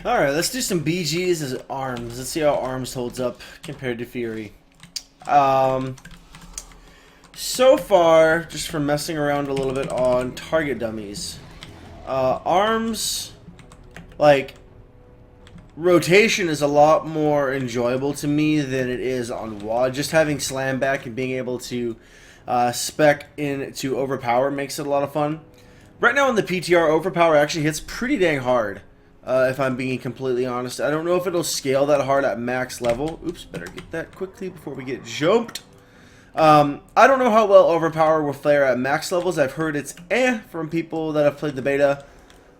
Alright, let's do some BGs as arms. Let's see how arms holds up compared to Fury. So far, just from messing around a little bit on target dummies, arms, like, rotation is a lot more enjoyable to me than it is on WoD. Just having slam back and being able to spec into overpower makes it a lot of fun. Right now in the PTR, overpower actually hits pretty dang hard. If I'm being completely honest, I don't know if it'll scale that hard at max level. Oops, better get that quickly before we get jumped. I don't know how well overpower will flare at max levels. I've heard it's from people that have played the beta,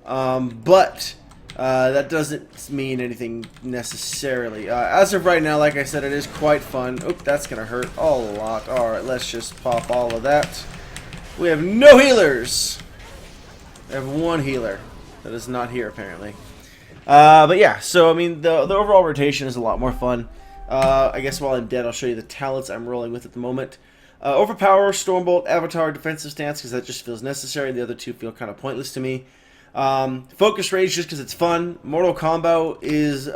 but that doesn't mean anything necessarily. As of right now, like I said, it is quite fun. Oop, that's gonna hurt a lot. All right, let's just pop all of that. We have no healers. I have one healer that is not here apparently. But yeah, so I mean the overall rotation is a lot more fun. I guess while I'm dead, I'll show you the talents I'm rolling with at the moment. Overpower, Stormbolt, Avatar, Defensive Stance, because that just feels necessary. The other two feel kind of pointless to me. Focus Rage, just because it's fun. Mortal Combo is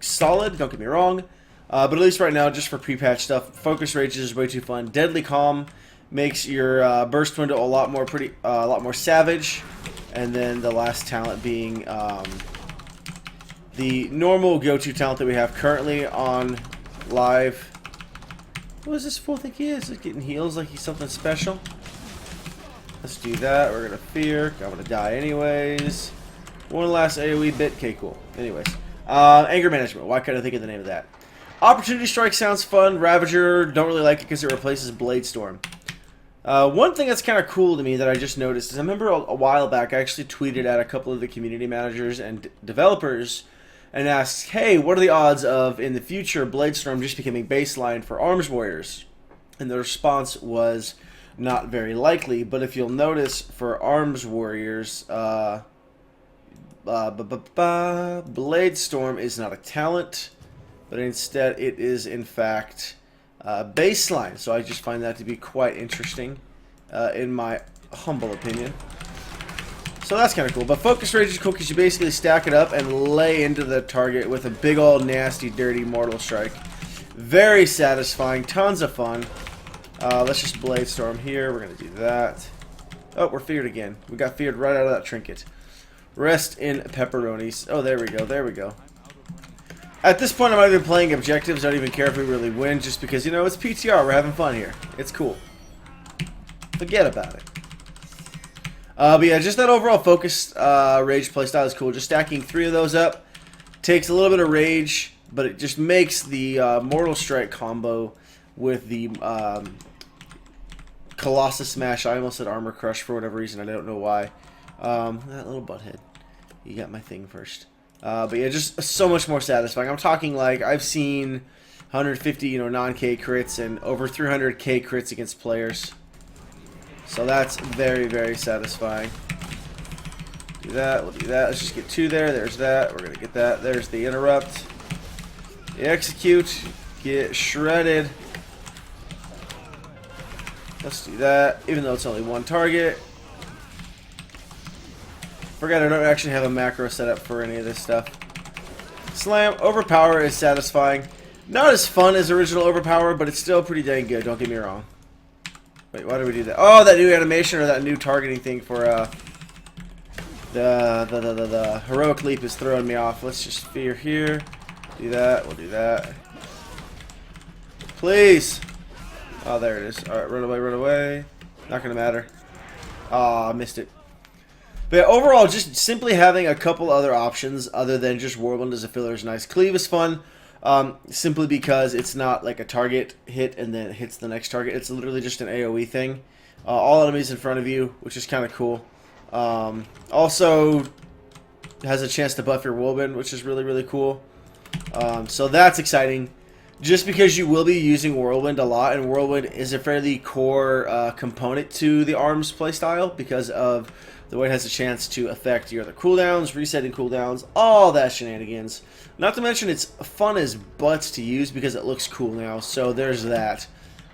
solid, don't get me wrong. But at least right now, just for pre-patch stuff, Focus Rage is way too fun. Deadly Calm makes your burst window a lot more savage. And then the last talent being the normal go-to talent that we have currently on live. What does this fool think he is? He's getting heals like he's something special. Let's do that. We're gonna fear. I'm gonna die anyways. One last AoE bit. Okay, cool. Anyways, anger management. Why couldn't I think of the name of that? Opportunity Strike sounds fun. Ravager, don't really like it because it replaces Blade Storm. One thing that's kind of cool to me that I just noticed is I remember a while back I actually tweeted at a couple of the community managers and developers and asked, hey, what are the odds of in the future Bladestorm just becoming baseline for Arms Warriors? And the response was not very likely, but if you'll notice for Arms Warriors, Bladestorm is not a talent, but instead it is in fact baseline. So I just find that to be quite interesting in my humble opinion. So that's kind of cool. But Focus Rage is cool because you basically stack it up and lay into the target with a big old nasty dirty Mortal Strike. Very satisfying, tons of fun. Let's just Blade Storm here. We're going to do that. Oh, we're feared again. We got feared right out of that trinket. Rest in pepperonis. Oh, there we go. There we go. At this point, I'm not even playing objectives. I don't even care if we really win, just because, you know, it's PTR. We're having fun here. It's cool. Forget about it. But yeah, just that overall focused rage playstyle is cool. Just stacking 3 of those up takes a little bit of rage, but it just makes the Mortal Strike combo with the Colossus Smash. I almost said Armor Crush for whatever reason. I don't know why. That little butthead. You got my thing first. But yeah, just so much more satisfying. I'm talking like I've seen 150, non-K crits and over 300K crits against players. So that's very, very satisfying. Do that. We'll do that. Let's just get 2 there. There's that. We're going to get that. There's the interrupt. Execute. Get shredded. Let's do that. Even though it's only 1 target. Forgot I don't actually have a macro set up for any of this stuff. Slam. Overpower is satisfying. Not as fun as original Overpower, but it's still pretty dang good. Don't get me wrong. Wait, why do we do that? Oh, that new animation or that new targeting thing for the heroic leap is throwing me off. Let's just fear here. Do that. We'll do that. Please. Oh, there it is. All right, run away, run away. Not gonna matter. Ah, missed it. But yeah, overall, just simply having a couple other options other than just Whirlwind as a filler is nice. Cleave is fun. Simply because it's not like a target hit and then it hits the next target. It's literally just an AoE thing. All enemies in front of you, which is kind of cool. Also has a chance to buff your Whirlwind, which is really, really cool. So that's exciting. Just because you will be using Whirlwind a lot, and Whirlwind is a fairly core component to the ARMS playstyle because of the way it has a chance to affect your other cooldowns, resetting cooldowns, all that shenanigans. Not to mention it's fun as butts to use because it looks cool now, so there's that.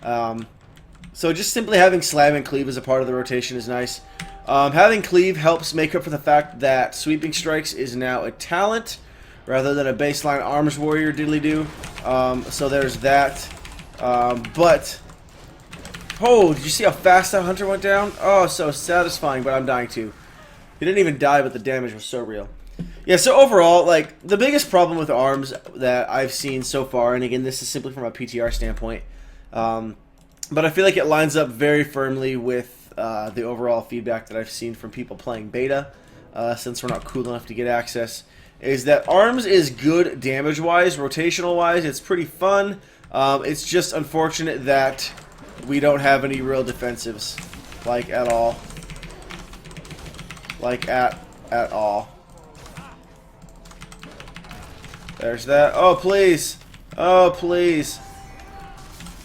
So just simply having Slam and Cleave as a part of the rotation is nice. Having Cleave helps make up for the fact that Sweeping Strikes is now a talent. rather than a baseline arms warrior diddly-do. So there's that. But, oh, did you see how fast that hunter went down? Oh, so satisfying, but I'm dying too. He didn't even die, but the damage was so real. Yeah, so overall, like, the biggest problem with arms that I've seen so far, and again, this is simply from a PTR standpoint, but I feel like it lines up very firmly with the overall feedback that I've seen from people playing beta, since we're not cool enough to get access, is that arms is good damage-wise, rotational-wise, it's pretty fun. It's just unfortunate that we don't have any real defensives, like, at all. Like, at all. There's that. Oh, please. Oh, please.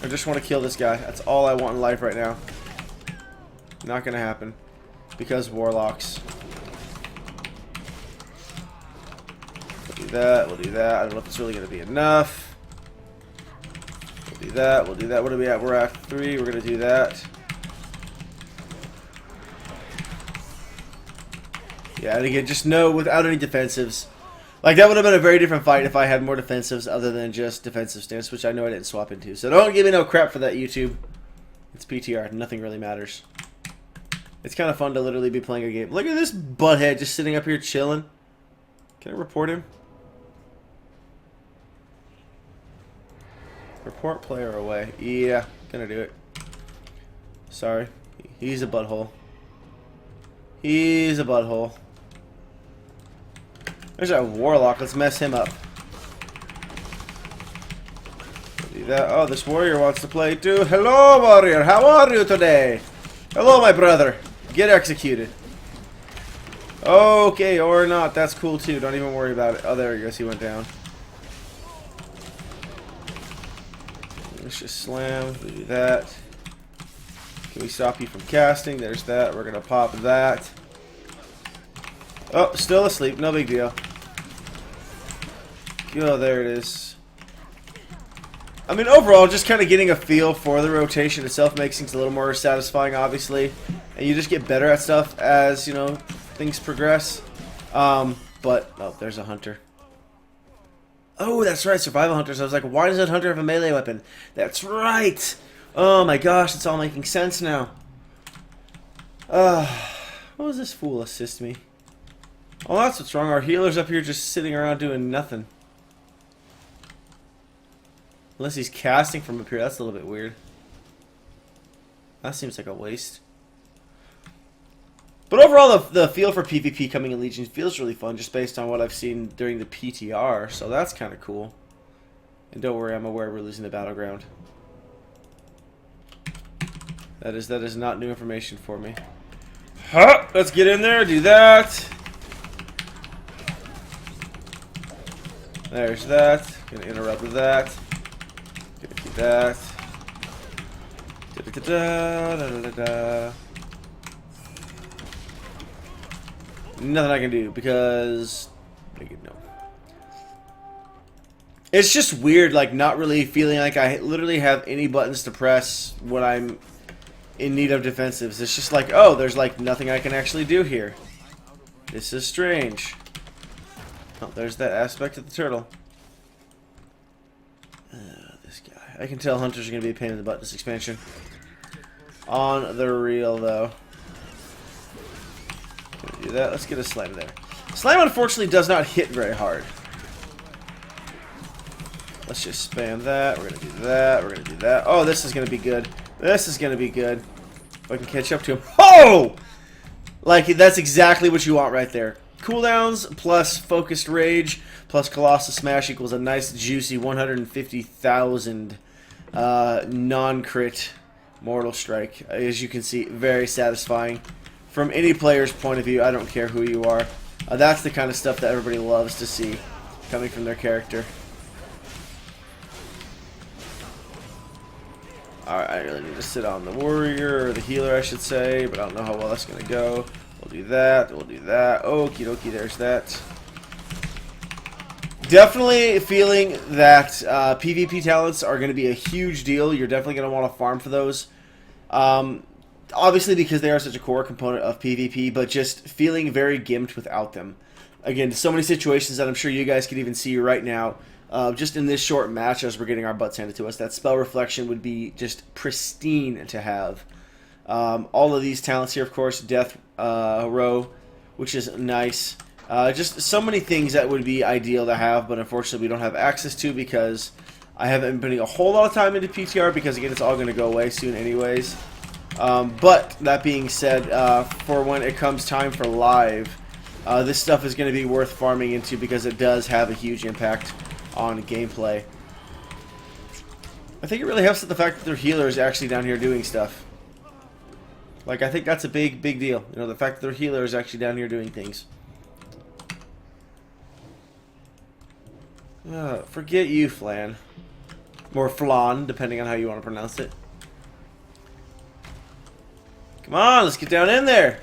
I just want to kill this guy. That's all I want in life right now. Not going to happen. Because warlocks. We'll do that. We'll do that. I don't know if it's really going to be enough. We'll do that. We'll do that. What are we at? We're at 3. We're going to do that. Yeah, and again, just no, without any defensives. Like, that would have been a very different fight if I had more defensives other than just defensive stance, which I know I didn't swap into. So don't give me no crap for that, YouTube. It's PTR. Nothing really matters. It's kind of fun to literally be playing a game. Look at this butthead just sitting up here chilling. Can I report him? Report player away. Yeah, gonna do it. Sorry. He's a butthole. He's a butthole. There's that warlock. Let's mess him up. Do that. Oh, this warrior wants to play too. Hello, warrior. How are you today? Hello, my brother. Get executed. Okay, or not. That's cool too. Don't even worry about it. Oh, there he goes. He went down. Let's just slam. We do that. Can we stop you from casting? There's that. We're gonna pop that. Oh, still asleep. No big deal. Oh, there it is. I mean, overall, just kind of getting a feel for the rotation itself makes things a little more satisfying, obviously. And you just get better at stuff as, you know, things progress. But, oh, there's a hunter. Oh, that's right, survival hunters. I was like, why does that hunter have a melee weapon? That's right! Oh my gosh, it's all making sense now. What was this fool assist me? Oh, that's what's wrong. Our healer's up here just sitting around doing nothing. Unless he's casting from up here. That's a little bit weird. That seems like a waste. But overall, the feel for PvP coming in Legion feels really fun, just based on what I've seen during the PTR. So that's kind of cool. And don't worry, I'm aware we're losing the battleground. That is not new information for me. Huh, let's get in there, do that. There's that. Gonna interrupt with that. Gonna do that. Da -da -da -da -da -da -da. Nothing I can do because no. It's just weird, like not really feeling like I literally have any buttons to press when I'm in need of defensives. It's just like, oh, there's like nothing I can actually do here. This is strange. Oh, there's that aspect of the turtle. This guy. I can tell hunters are going to be a pain in the butt this expansion. On the real, though. Can we do that? Let's get a slam there. Slam, unfortunately, does not hit very hard. Let's just spam that. We're going to do that. We're going to do that. Oh, this is going to be good. This is going to be good. If I can catch up to him. Oh! Like, that's exactly what you want right there. Cooldowns plus Focused Rage plus Colossus Smash equals a nice juicy 150,000 non-crit Mortal Strike. As you can see, very satisfying. From any player's point of view, I don't care who you are. That's the kind of stuff that everybody loves to see coming from their character. Alright, I really need to sit on the warrior, or the healer I should say, but I don't know how well that's going to go. We'll do that, we'll do that. Okie dokie, there's that. Definitely feeling that PvP talents are going to be a huge deal. You're definitely going to want to farm for those. Obviously because they are such a core component of PvP, but just feeling very gimped without them. again, so many situations that I'm sure you guys could even see right now. Just in this short match, as we're getting our butts handed to us, that spell reflection would be just pristine to have. All of these talents here, of course, death row, which is nice. Just so many things that would be ideal to have, but unfortunately we don't have access to because I haven't been putting a whole lot of time into PTR because, again, it's all going to go away soon anyways. But that being said, for when it comes time for live, this stuff is going to be worth farming into because it does have a huge impact on gameplay. I think it really helps with the fact that their healer is actually down here doing stuff. Like, I think that's a big deal. You know, the fact that their healer is actually down here doing things. Forget you, Flan. Or Flan, depending on how you want to pronounce it. Come on, let's get down in there.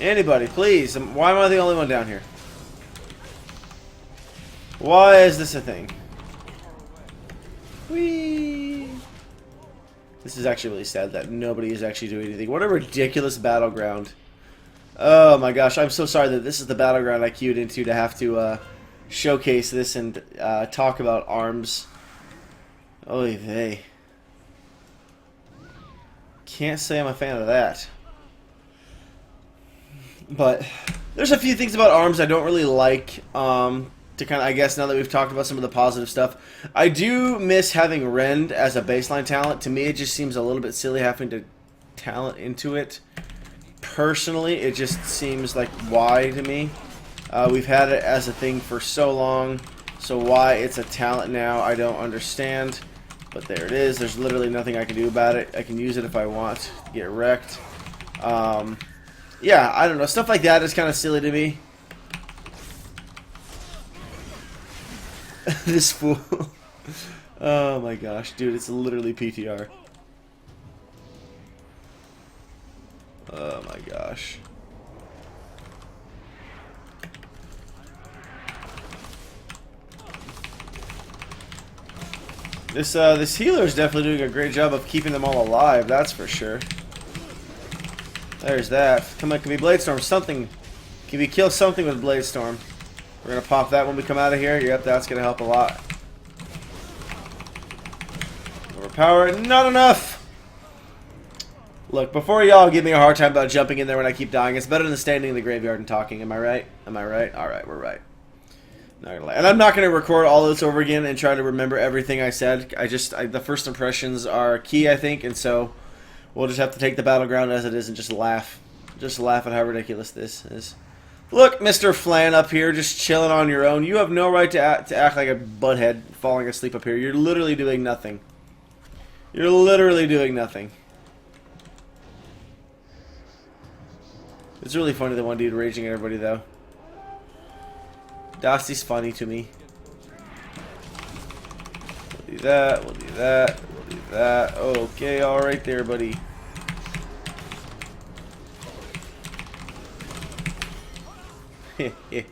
Anybody, please. Why am I the only one down here? Why is this a thing? Whee! This is actually really sad that nobody is actually doing anything. What a ridiculous battleground. Oh my gosh, I'm so sorry that this is the battleground I queued into to have to showcase this and talk about arms. Oy vey. Can't say I'm a fan of that. But there's a few things about arms I don't really like. To kind of, I guess, now that we've talked about some of the positive stuff, I do miss having Rend as a baseline talent. To me, it just seems a little bit silly having to talent into it. Personally, it just seems like why to me. We've had it as a thing for so long, so why it's a talent now, I don't understand. But there it is. There's literally nothing I can do about it. I can use it if I want. Get wrecked. Yeah, I don't know. Stuff like that is kind of silly to me. This fool. Oh my gosh, dude, it's literally PTR. Oh my gosh. This healer is definitely doing a great job of keeping them all alive, that's for sure. There's that. Come on, can we Bladestorm something? Can we kill something with Bladestorm? We're going to pop that when we come out of here. Yep, that's going to help a lot. Overpower it. Not enough! Look, before y'all give me a hard time about jumping in there when I keep dying, it's better than standing in the graveyard and talking. Am I right? Am I right? Alright, we're right. Not gonna lie. And I'm not going to record all this over again and try to remember everything I said. The first impressions are key, I think, and so we'll just have to take the battleground as it is and just laugh. Just laugh at how ridiculous this is. Look, Mr. Flan up here, just chilling on your own. You have no right to act like a butthead falling asleep up here. You're literally doing nothing. You're literally doing nothing. It's really funny, the one dude raging at everybody, though. Dasty's funny to me. We'll do that, we'll do that, we'll do that. Okay, alright there, buddy. But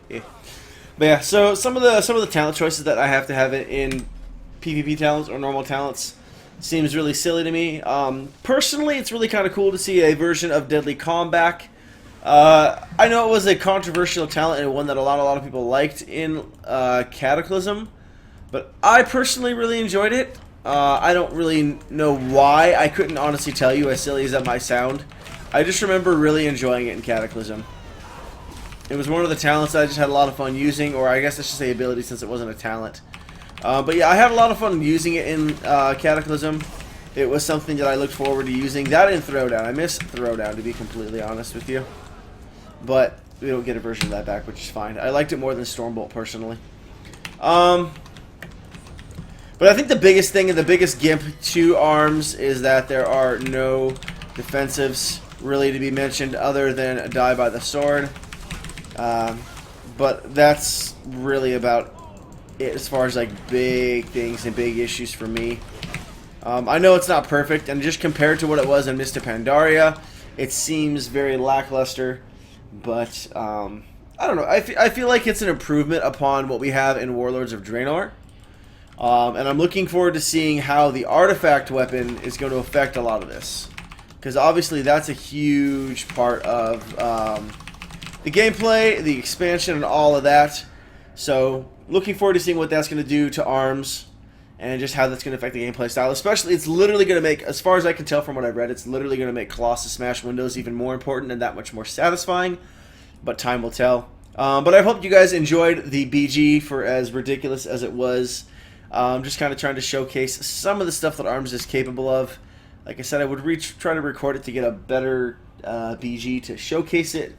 yeah, so some of the talent choices that I have to have in PvP talents or normal talents seems really silly to me. Personally, it's really kind of cool to see a version of Deadly Calm back. I know it was a controversial talent and one that a lot of people liked in Cataclysm, but I personally really enjoyed it. I don't really know why. I couldn't honestly tell you, as silly as that might sound. I just remember really enjoying it in Cataclysm. It was one of the talents that I just had a lot of fun using, or I guess I should say ability since it wasn't a talent. But yeah, I had a lot of fun using it in Cataclysm. It was something that I looked forward to using. That and Throwdown. I miss Throwdown, to be completely honest with you. But we don't get a version of that back, which is fine. I liked it more than Stormbolt, personally. But I think the biggest thing and the biggest gimp to arms is that there are no defensives really to be mentioned other than die by the sword. But that's really about it as far as like big things and big issues for me. I know it's not perfect, and just compared to what it was in Mr. Pandaria, it seems very lackluster. But I don't know. I feel like it's an improvement upon what we have in Warlords of Draenor. And I'm looking forward to seeing how the artifact weapon is going to affect a lot of this. Because obviously that's a huge part of the gameplay, the expansion, and all of that. So looking forward to seeing what that's going to do to arms and just how that's going to affect the gameplay style. Especially, it's literally going to make, as far as I can tell from what I've read, it's literally going to make Colossus Smash Windows even more important and that much more satisfying. But time will tell. But I hope you guys enjoyed the BG for as ridiculous as it was. Just kind of trying to showcase some of the stuff that ARMS is capable of. Like I said, I would try to record it to get a better BG to showcase it.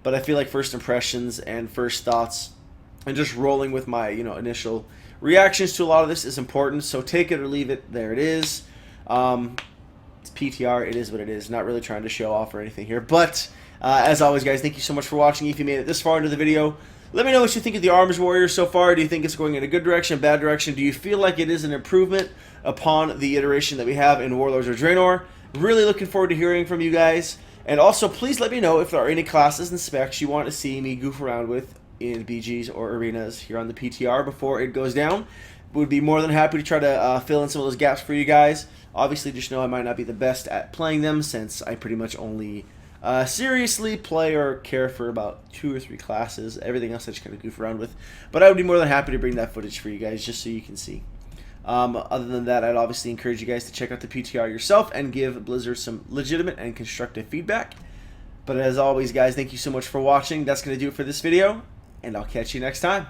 But I feel like first impressions and first thoughts and just rolling with my initial reactions to a lot of this is important. So take it or leave it. There it is. It's PTR. It is what it is. Not really trying to show off or anything here. But as always, guys, thank you so much for watching. If you made it this far into the video, let me know what you think of the Arms Warrior so far. Do you think it's going in a good direction, bad direction? Do you feel like it is an improvement upon the iteration that we have in Warlords of Draenor? Really looking forward to hearing from you guys. And also, please let me know if there are any classes and specs you want to see me goof around with in BGs or arenas here on the PTR before it goes down. Would be more than happy to try to fill in some of those gaps for you guys. Obviously, just know I might not be the best at playing them since I pretty much only seriously play or care for about 2 or 3 classes. Everything else I just kind of goof around with. But I would be more than happy to bring that footage for you guys just so you can see. Other than that, I'd obviously encourage you guys to check out the PTR yourself and give Blizzard some legitimate and constructive feedback. But as always, guys, thank you so much for watching. That's going to do it for this video, and I'll catch you next time.